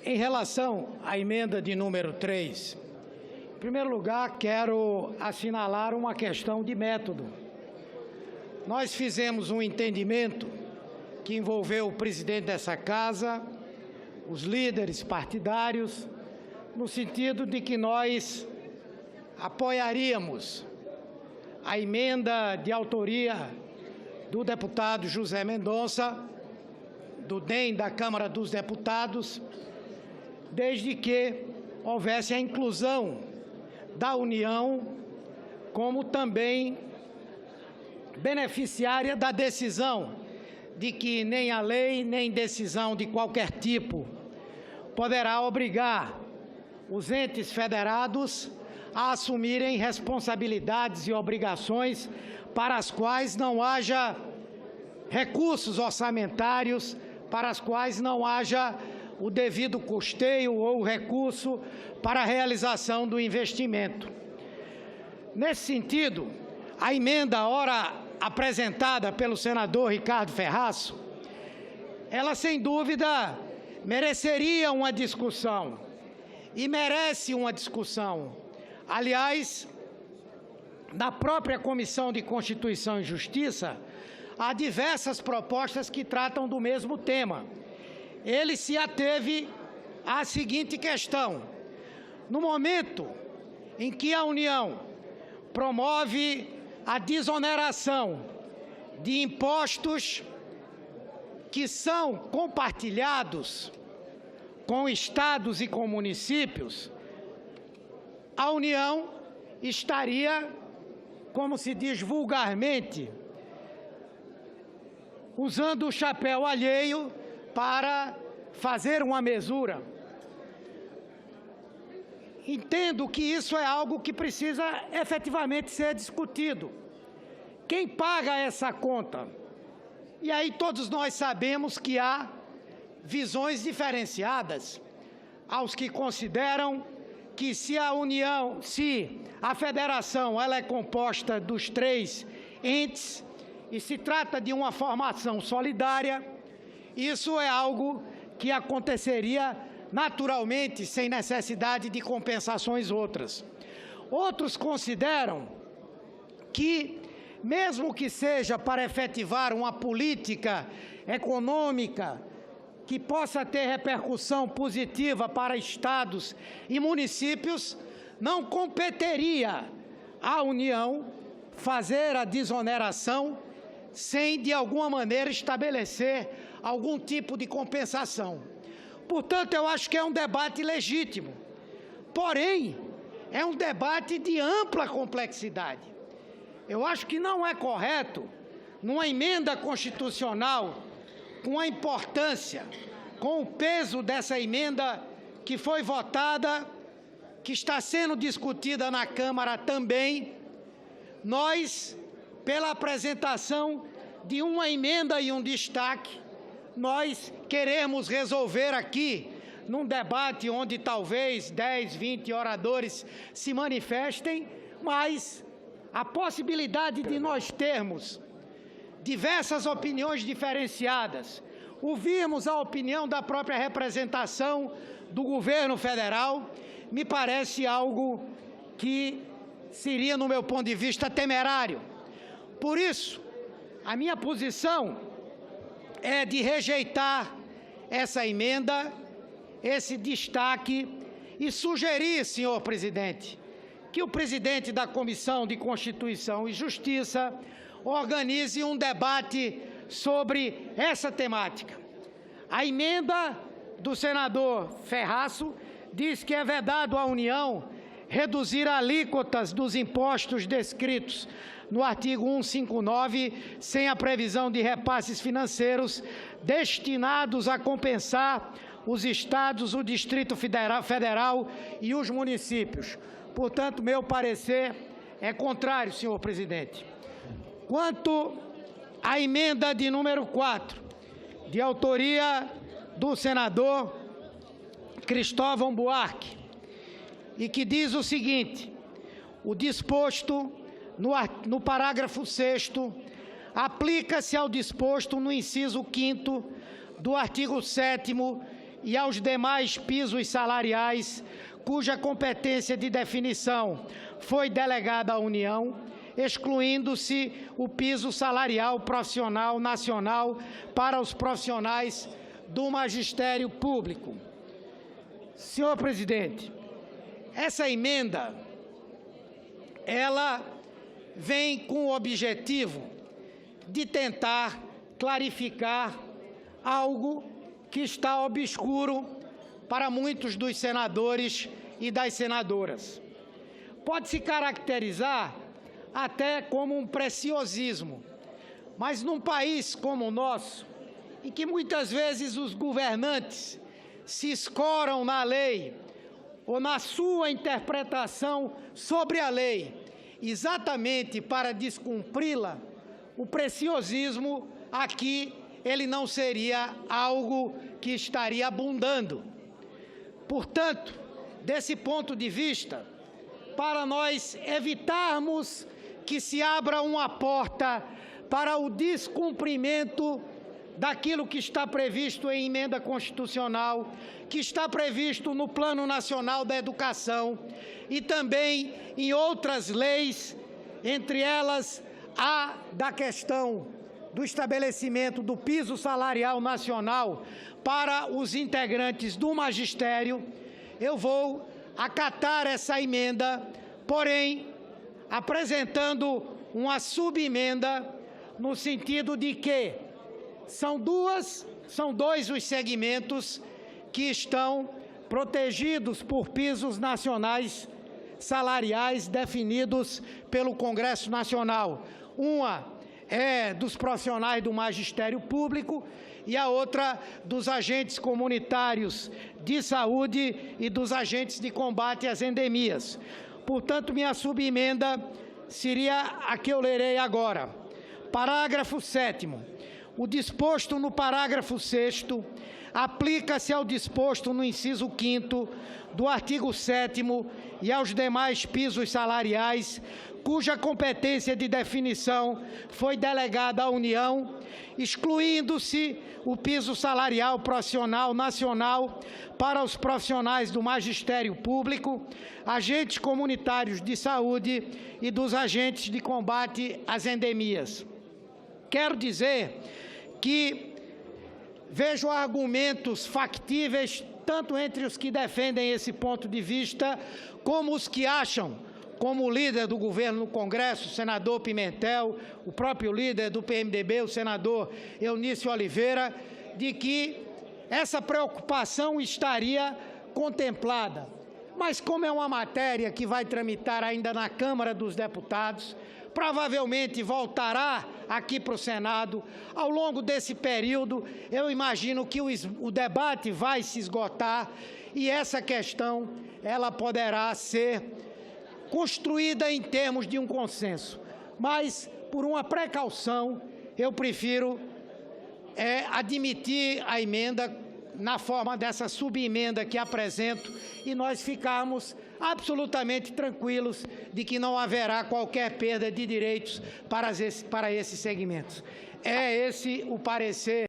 Em relação à emenda de número 3, em primeiro lugar, quero assinalar uma questão de método. Nós fizemos um entendimento que envolveu o presidente dessa casa, os líderes partidários, no sentido de que nós apoiaríamos a emenda de autoria do deputado José Mendonça, do DEM da Câmara dos Deputados, desde que houvesse a inclusão da União como também beneficiária da decisão de que nem a lei, nem decisão de qualquer tipo poderá obrigar os entes federados a assumirem responsabilidades e obrigações para as quais não haja recursos orçamentários, para as quais não haja o devido custeio ou recurso para a realização do investimento. Nesse sentido, a emenda ora apresentada pelo senador Ricardo Ferraço, ela sem dúvida mereceria uma discussão e merece uma discussão. Aliás, na própria Comissão de Constituição e Justiça, há diversas propostas que tratam do mesmo tema. Ele se ateve à seguinte questão: no momento em que a União promove a desoneração de impostos que são compartilhados com estados e com municípios, a União estaria, como se diz vulgarmente, usando o chapéu alheio para fazer uma mesura. Entendo que isso é algo que precisa efetivamente ser discutido. Quem paga essa conta? E aí todos nós sabemos que há visões diferenciadas. Aos que consideram que se a federação ela é composta dos 3 entes e se trata de uma formação solidária, isso é algo que aconteceria naturalmente, sem necessidade de compensações outras. Outros consideram que, mesmo que seja para efetivar uma política econômica que possa ter repercussão positiva para estados e municípios, não competeria à União fazer a desoneração sem, de alguma maneira, estabelecer algum tipo de compensação. Portanto, eu acho que é um debate legítimo. Porém, é um debate de ampla complexidade. Eu acho que não é correto, numa emenda constitucional, com a importância, com o peso dessa emenda que foi votada, que está sendo discutida na Câmara também, nós, pela apresentação de uma emenda e um destaque, nós queremos resolver aqui, num debate onde talvez 10, 20 oradores se manifestem, mas a possibilidade de nós termos diversas opiniões diferenciadas, ouvirmos a opinião da própria representação do governo federal, me parece algo que seria, no meu ponto de vista, temerário. Por isso, a minha posição é de rejeitar essa emenda, esse destaque, e sugerir, senhor presidente, que o presidente da Comissão de Constituição e Justiça organize um debate sobre essa temática. A emenda do senador Ferraço diz que é vedado à União reduzir alíquotas dos impostos descritos no artigo 159, sem a previsão de repasses financeiros destinados a compensar os estados, o Distrito Federal e os municípios. Portanto, meu parecer é contrário, senhor presidente. Quanto à emenda de número 4, de autoria do senador Cristóvão Buarque, e que diz o seguinte: o disposto no parágrafo 6º aplica-se ao disposto no inciso 5º do artigo 7º, e aos demais pisos salariais cuja competência de definição foi delegada à União, excluindo-se o piso salarial profissional nacional para os profissionais do magistério público. Senhor presidente, essa emenda, ela vem com o objetivo de tentar clarificar algo que está obscuro para muitos dos senadores e das senadoras. Pode-se caracterizar até como um preciosismo, mas num país como o nosso, em que muitas vezes os governantes se escoram na lei ou na sua interpretação sobre a lei, exatamente para descumpri-la, o preciosismo aqui ele não seria algo que estaria abundando. Portanto, desse ponto de vista, para nós evitarmos que se abra uma porta para o descumprimento daquilo que está previsto em emenda constitucional, que está previsto no Plano Nacional da Educação e também em outras leis, entre elas a da questão do estabelecimento do piso salarial nacional para os integrantes do magistério, eu vou acatar essa emenda, porém apresentando uma subemenda no sentido de que são dois os segmentos que estão protegidos por pisos nacionais salariais definidos pelo Congresso Nacional. Uma é dos profissionais do magistério público e a outra dos agentes comunitários de saúde e dos agentes de combate às endemias. Portanto, minha subemenda seria a que eu lerei agora. Parágrafo 7º. O disposto no parágrafo 6º aplica-se ao disposto no inciso 5º do artigo 7º e aos demais pisos salariais cuja competência de definição foi delegada à União, excluindo-se o piso salarial profissional nacional para os profissionais do magistério público, agentes comunitários de saúde e dos agentes de combate às endemias. Quero dizer que vejo argumentos factíveis tanto entre os que defendem esse ponto de vista, como os que acham, como o líder do governo no Congresso, o senador Pimentel, o próprio líder do PMDB, o senador Eunício Oliveira, de que essa preocupação estaria contemplada. Mas como é uma matéria que vai tramitar ainda na Câmara dos Deputados, provavelmente voltará aqui para o Senado. Ao longo desse período, eu imagino que o debate vai se esgotar e essa questão ela poderá ser construída em termos de um consenso. Mas, por uma precaução, eu prefiro admitir a emenda na forma dessa subemenda que apresento e nós ficarmos absolutamente tranquilos de que não haverá qualquer perda de direitos para esses segmentos. É esse o parecer